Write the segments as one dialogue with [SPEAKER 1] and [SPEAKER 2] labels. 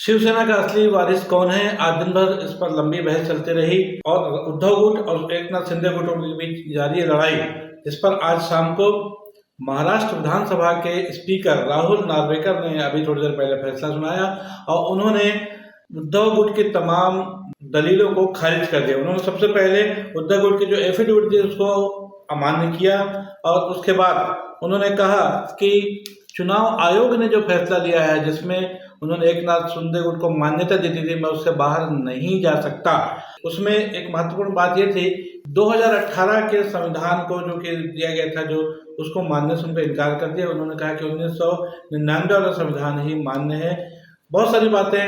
[SPEAKER 1] शिवसेना का असली वारिस कौन है? आज दिन भर इस पर लंबी बहस चलती रही और उद्धव गुट और एकनाथ शिंदे गुटों के बीच जारी है लड़ाई, जिस पर आज शाम को महाराष्ट्र विधानसभा के स्पीकर राहुल नार्वेकर ने अभी थोड़ी देर पहले फैसला सुनाया और उन्होंने उद्धव गुट की तमाम दलीलों को खारिज कर दिया। उन्होंने सबसे पहले उद्धव गुट की जो एफिडेविट थी उसको अमान्य किया और उसके बाद उन्होंने कहा कि चुनाव आयोग ने जो फैसला लिया है, जिसमें उन्होंने एकनाथ शिंदे गुट को मान्यता दी थी, मैं उससे बाहर नहीं जा सकता। उसमें एक महत्वपूर्ण बात यह थी 2018 के संविधान को जो कि दिया गया था, जो उसको मानने से उनको इनकार कर दिया। उन्होंने कहा कि 1999 वाला संविधान ही मान्य है। बहुत सारी बातें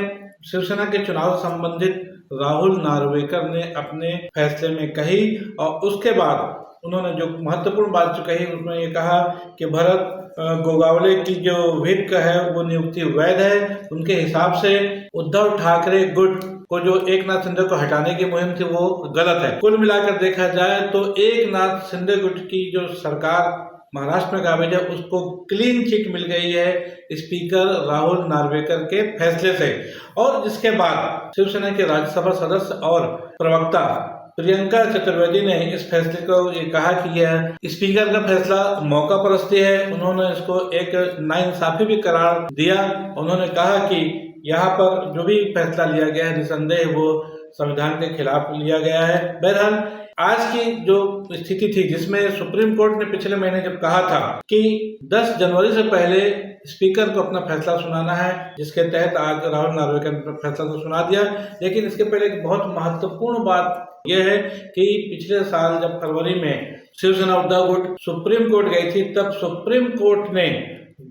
[SPEAKER 1] शिवसेना के चुनाव से संबंधित राहुल नार्वेकर ने अपने फैसले में कही और उसके बाद उन्होंने जो महत्वपूर्ण बात जो कही उसमें ये कहा कि भरत गोगावले की जो विक है वो नियुक्ति वैध है। उनके हिसाब से उद्धव ठाकरे गुट को जो एकनाथ शिंदे को हटाने की मुहिम थी वो गलत है। कुल मिलाकर देखा जाए तो एकनाथ शिंदे गुट की जो सरकार महाराष्ट्र में काबिज है उसको क्लीन चिट मिल गई है स्पीकर राहुल नार्वेकर के फैसले से। और जिसके बाद शिवसेना के राज्यसभा सदस्य और प्रवक्ता प्रियंका चतुर्वेदी ने इस फैसले को ये कहा कि यह स्पीकर का फैसला मौका परस्ती है। उन्होंने इसको एक नाइंसाफी भी करार दिया। उन्होंने कहा कि यहाँ पर जो भी फैसला लिया गया है निसंदेह वो संविधान के खिलाफ लिया गया है। बहरहाल आज की जो स्थिति थी, जिसमें सुप्रीम कोर्ट ने पिछले महीने जब कहा था कि 10 जनवरी से पहले स्पीकर को अपना फैसला सुनाना है, जिसके तहत आज राहुल नार्वेकर ने फैसला तो सुना दिया। लेकिन इसके पहले एक बहुत महत्वपूर्ण बात यह है कि पिछले साल जब फरवरी में शिवसेना उद्धव गुट सुप्रीम कोर्ट गई थी, तब सुप्रीम कोर्ट ने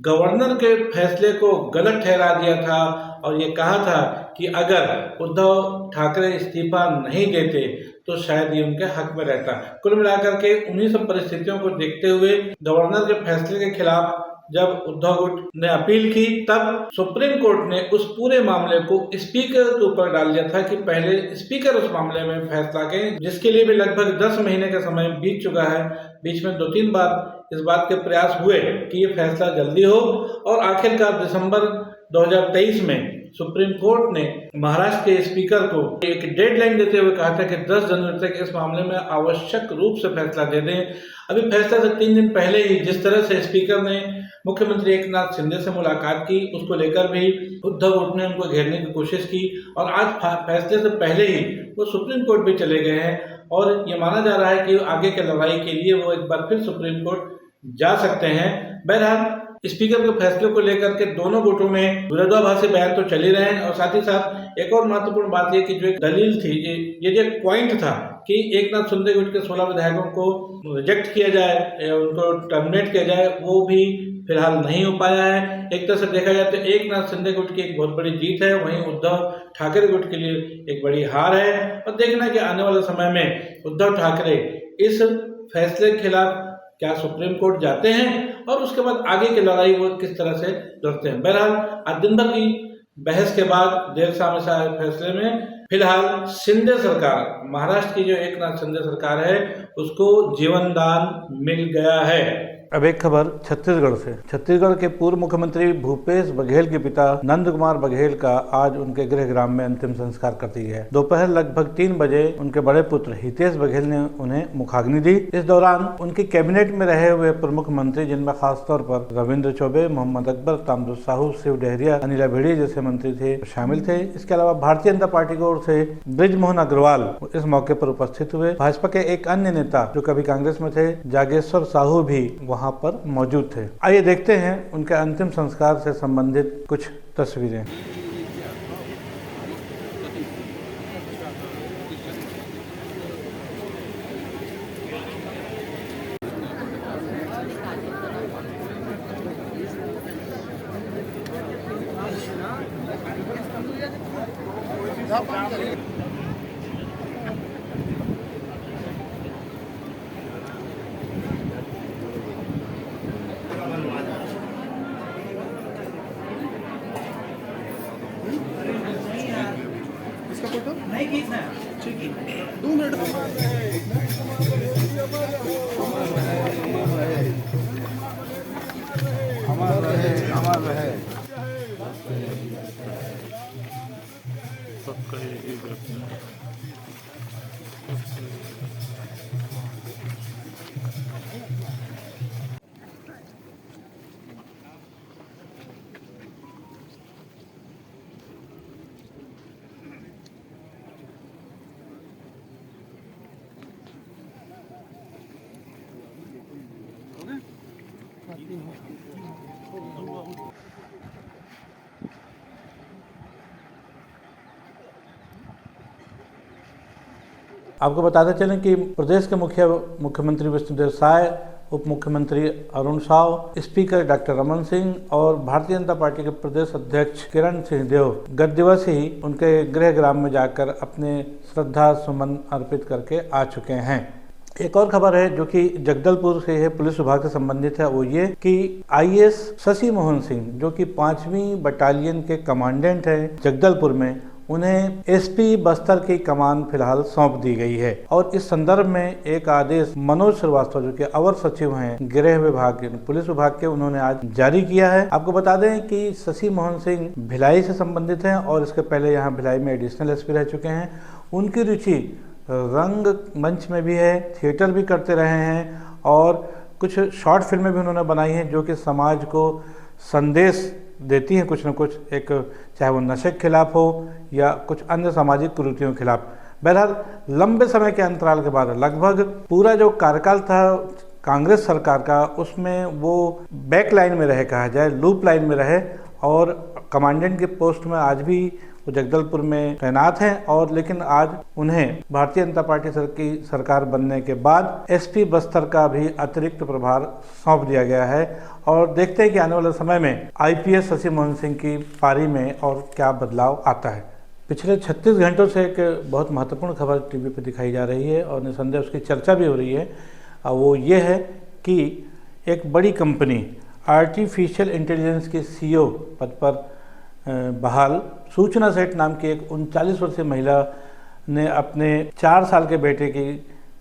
[SPEAKER 1] गवर्नर के फैसले को गलत ठहरा दिया था और ये कहा था कि अगर उद्धव ठाकरे इस्तीफा नहीं देते तो शायद ये उनके हक में रहता। कुल मिलाकर के उन्हीं सब परिस्थितियों को देखते हुए गवर्नर के फैसले के खिलाफ जब उद्धव गुट ने अपील की, तब सुप्रीम कोर्ट ने उस पूरे मामले को स्पीकर के ऊपर डाल दिया था कि पहले स्पीकर उस मामले में फैसला करें, जिसके लिए भी लगभग 10 महीने का समय बीत चुका है। बीच में 2-3 बार इस बात के प्रयास हुए कि ये फैसला जल्दी हो और आखिरकार दिसंबर 2023 में सुप्रीम कोर्ट ने महाराष्ट्र के स्पीकर को एक डेडलाइन देते हुए कहा था कि 10 जनवरी तक इस मामले में आवश्यक रूप से फैसला दे दें। अभी फैसला से 3 दिन पहले ही जिस तरह से स्पीकर ने मुख्यमंत्री एकनाथ शिंदे से मुलाकात की, उसको लेकर भी उद्धव गुट ने उनको घेरने की कोशिश की और आज फैसले से पहले ही वो सुप्रीम कोर्ट भी चले गए हैं और ये माना जा रहा है कि आगे के लड़ाई के लिए वो एक बार फिर सुप्रीम कोर्ट जा सकते हैं। बहरहाल स्पीकर के फैसले को लेकर के दोनों गुटों में विरोधाभासी बयान तो चल ही रहे हैं और साथ ही साथ एक और महत्वपूर्ण बात यह कि जो एक दलील थी, ये जो पॉइंट था कि एकनाथ शिंदे गुट के 16 विधायकों को रिजेक्ट किया जाए, उनको टर्मिनेट किया जाए, वो भी फिलहाल नहीं हो पाया है। एक तरह से देखा जाए तो एकनाथ शिंदे गुट की एक बहुत बड़ी जीत है, वहीं उद्धव ठाकरे गुट के लिए एक बड़ी हार है। और देखना कि आने वाले समय में उद्धव ठाकरे इस फैसले के खिलाफ क्या सुप्रीम कोर्ट जाते हैं और उसके बाद आगे की लड़ाई वो किस तरह से लड़ते हैं। बहरहाल आज दिन भर की बहस के बाद देर शाम से आए फैसले में फिलहाल शिंदे सरकार, महाराष्ट्र की जो एकनाथ शिंदे सरकार है, उसको जीवन दान मिल गया है।
[SPEAKER 2] अब एक खबर छत्तीसगढ़ से। छत्तीसगढ़ के पूर्व मुख्यमंत्री भूपेश बघेल के पिता नंद कुमार बघेल का आज उनके गृह ग्राम में अंतिम संस्कार कर दिया गया। दोपहर लगभग 3 बजे उनके बड़े पुत्र हितेश बघेल ने उन्हें मुखाग्नि दी। इस दौरान उनकी कैबिनेट में रहे हुए प्रमुख मंत्री, जिनमें खासतौर पर रविंद्र चौबे, मोहम्मद अकबर, ताम्रध्वज साहू, शिव डहरिया, अनिला भेड़िया जैसे मंत्री थे, शामिल थे। इसके अलावा भारतीय जनता पार्टी की ओर से बृजमोहन अग्रवाल इस मौके पर उपस्थित हुए। भाजपा के एक अन्य नेता जो कभी कांग्रेस में थे, जागेश्वर साहू भी वहाँ पर मौजूद थे। आइए देखते हैं उनके अंतिम संस्कार से संबंधित कुछ तस्वीरें।
[SPEAKER 3] नहीं खींचना है, ठीक है, 2 मिनट। अमर रहे, अमर रहे।
[SPEAKER 2] आपको बताते चलें कि प्रदेश के मुख्यमंत्री विष्णुदेव साय, उप मुख्यमंत्री अरुण साव, स्पीकर डॉक्टर रमन सिंह और भारतीय जनता पार्टी के प्रदेश अध्यक्ष किरण सिंहदेव गत दिवस ही उनके गृह ग्राम में जाकर अपने श्रद्धा सुमन अर्पित करके आ चुके हैं। एक और खबर है जो कि जगदलपुर से है, पुलिस विभाग से संबंधित है। वो ये कि आईएएस शशि मोहन सिंह जो कि 5वीं बटालियन के कमांडेंट हैं जगदलपुर में, उन्हें एसपी बस्तर की कमान फिलहाल सौंप दी गई है। और इस संदर्भ में एक आदेश मनोज श्रीवास्तव जो कि अवर सचिव हैं गृह विभाग पुलिस विभाग के, उन्होंने आज जारी किया है। आपको बता दें कि शशि मोहन सिंह भिलाई से संबंधित हैं और इसके पहले यहाँ भिलाई में एडिशनल एसपी रह चुके हैं। उनकी रुचि रंग मंच में भी है, थिएटर भी करते रहे हैं और कुछ शॉर्ट फिल्में भी उन्होंने बनाई हैं जो कि समाज को संदेश देती हैं कुछ न कुछ, एक चाहे वो नशे के खिलाफ हो या कुछ अन्य सामाजिक कुरीतियों के खिलाफ। बहरहाल लंबे समय के अंतराल के बाद लगभग पूरा जो कार्यकाल था कांग्रेस सरकार का, उसमें वो बैक लाइन में रहे, कहा जाए लूप लाइन में रहे और कमांडेंट के पोस्ट में आज भी वो जगदलपुर में तैनात हैं। और लेकिन आज उन्हें भारतीय जनता पार्टी की सरकार बनने के बाद एसपी बस्तर का भी अतिरिक्त प्रभार सौंप दिया गया है। और देखते हैं कि आने वाले समय में आईपीएस शशि मोहन सिंह की पारी में और क्या बदलाव आता है। पिछले 36 घंटों से एक बहुत महत्वपूर्ण खबर टीवी पर दिखाई जा रही है और निसंदेह उसकी चर्चा भी हो रही है। वो ये है कि एक बड़ी कंपनी आर्टिफिशियल इंटेलिजेंस की सीईओ पद पर बहाल सूचना सेठ नाम की एक 39 वर्षीय महिला ने अपने 4 साल के बेटे की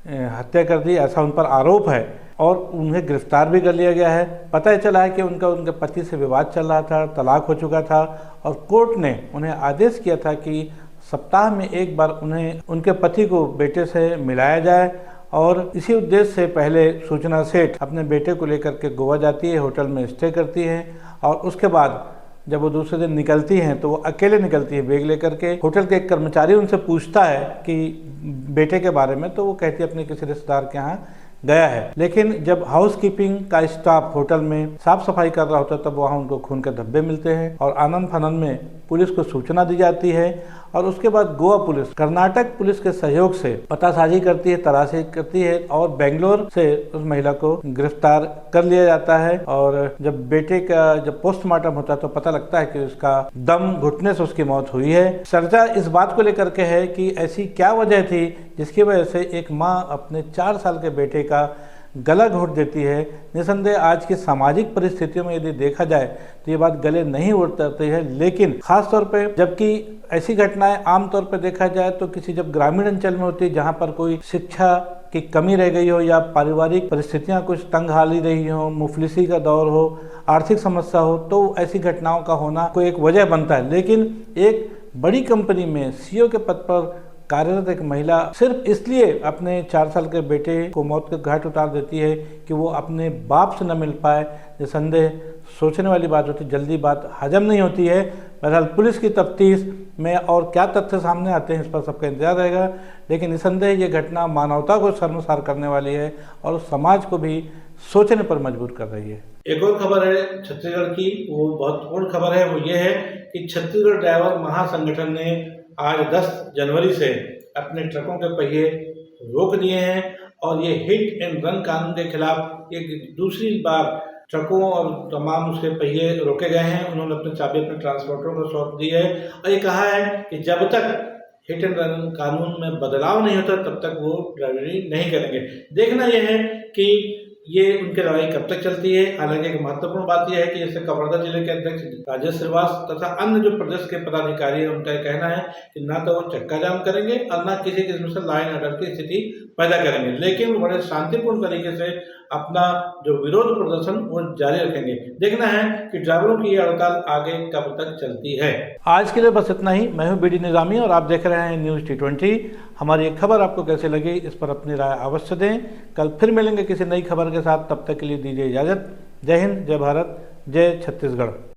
[SPEAKER 2] हत्या कर दी, ऐसा उन पर आरोप है और उन्हें गिरफ्तार भी कर लिया गया है। पता चला है कि उनके पति से विवाद चल रहा था, तलाक हो चुका था और कोर्ट ने उन्हें आदेश किया था कि सप्ताह में एक बार उन्हें उनके पति को बेटे से मिलाया जाए। और इसी उद्देश्य से पहले सूचना सेठ अपने बेटे को लेकर के गोवा जाती है, होटल में स्टे करती है और उसके बाद जब वो दूसरे दिन निकलती हैं तो वो अकेले निकलती है बैग लेकर के। होटल के एक कर्मचारी उनसे पूछता है कि बेटे के बारे में, तो वो कहती है अपने किसी रिश्तेदार के यहाँ गया है। लेकिन जब हाउसकीपिंग का स्टाफ होटल में साफ सफाई कर रहा होता है तब वहाँ उनको खून के धब्बे मिलते हैं और आनन फानन में पुलिस को सूचना दी जाती है और उसके बाद गोवा पुलिस कर्नाटक पुलिस के सहयोग से पतासाजी करती है, तलाशी करती है और बेंगलोर से उस महिला को गिरफ्तार कर लिया जाता है। और जब बेटे का जब पोस्टमार्टम होता है तो पता लगता है कि उसका दम घुटने से उसकी मौत हुई है। चर्चा इस बात को लेकर के है कि ऐसी क्या वजह थी जिसकी वजह से एक माँ अपने 4 साल के बेटे का गला घोट देती है। निसंदेह आज की सामाजिक परिस्थितियों में यदि देखा जाए तो ये बात गले नहीं उतरती है, लेकिन खास तौर पे जबकि ऐसी घटनाएं आमतौर पे देखा जाए तो किसी जब ग्रामीण अंचल में होती है जहाँ पर कोई शिक्षा की कमी रह गई हो या पारिवारिक परिस्थितियाँ कुछ तंग हाली रही हो, मुफलिसी का दौर हो, आर्थिक समस्या हो, तो ऐसी घटनाओं का होना कोई एक वजह बनता है। लेकिन एक बड़ी कंपनी में सीईओ के पद पर कार्यरत एक महिला सिर्फ इसलिए अपने 4 साल के बेटे को मौत के घाट उतार देती है कि वो अपने बाप से न मिल पाए, निसंदेह सोचने वाली बात होती है, जल्दी बात हजम नहीं होती है। बहरहाल पुलिस की तफ्तीश में और क्या तथ्य सामने आते हैं इस पर सबका इंतजार रहेगा, लेकिन निसंदेह ये घटना मानवता को शर्मसार करने वाली है और समाज को भी सोचने पर मजबूर कर रही है।
[SPEAKER 1] एक और खबर है छत्तीसगढ़ की, वो महत्वपूर्ण खबर है। वो ये है कि छत्तीसगढ़ ड्राइवर महासंगठन ने आज 10 जनवरी से अपने ट्रकों के पहिए रोक दिए हैं और ये हिट एंड रन कानून के खिलाफ एक दूसरी बार ट्रकों और तमाम उसके पहिए रोके गए हैं। उन्होंने अपनी चाबी अपने ट्रांसपोर्टरों को सौंप दी है और ये कहा है कि जब तक हिट एंड रन कानून में बदलाव नहीं होता तब तक वो ड्राइवरी नहीं करेंगे। देखना यह है कि ये उनकी लड़ाई कब तक चलती है। हालांकि एक महत्वपूर्ण बात यह है कि जैसे कवर्धा जिले के अध्यक्ष राजेश श्रीवास तथा अन्य जो प्रदेश के पदाधिकारी हैं उनका कहना है कि ना तो वो चक्का जाम करेंगे और ना किसी किस्म से लाइन ऑर्डर की स्थिति पैदा करेंगे, लेकिन वो बड़े शांतिपूर्ण तरीके से अपना जो विरोध प्रदर्शन वो जारी रखेंगे। देखना है कि ड्राइवरों की ये हड़ताल आगे कब तक चलती है।
[SPEAKER 2] आज के लिए बस इतना ही। मैं हूं बीडी निजामी और आप देख रहे हैं न्यूज़ T20। हमारी ये खबर आपको कैसे लगी इस पर अपनी राय अवश्य दें। कल फिर मिलेंगे किसी नई खबर के साथ, तब तक के लिए दीजिए इजाजत। जय हिंद, जय भारत, जय छत्तीसगढ़।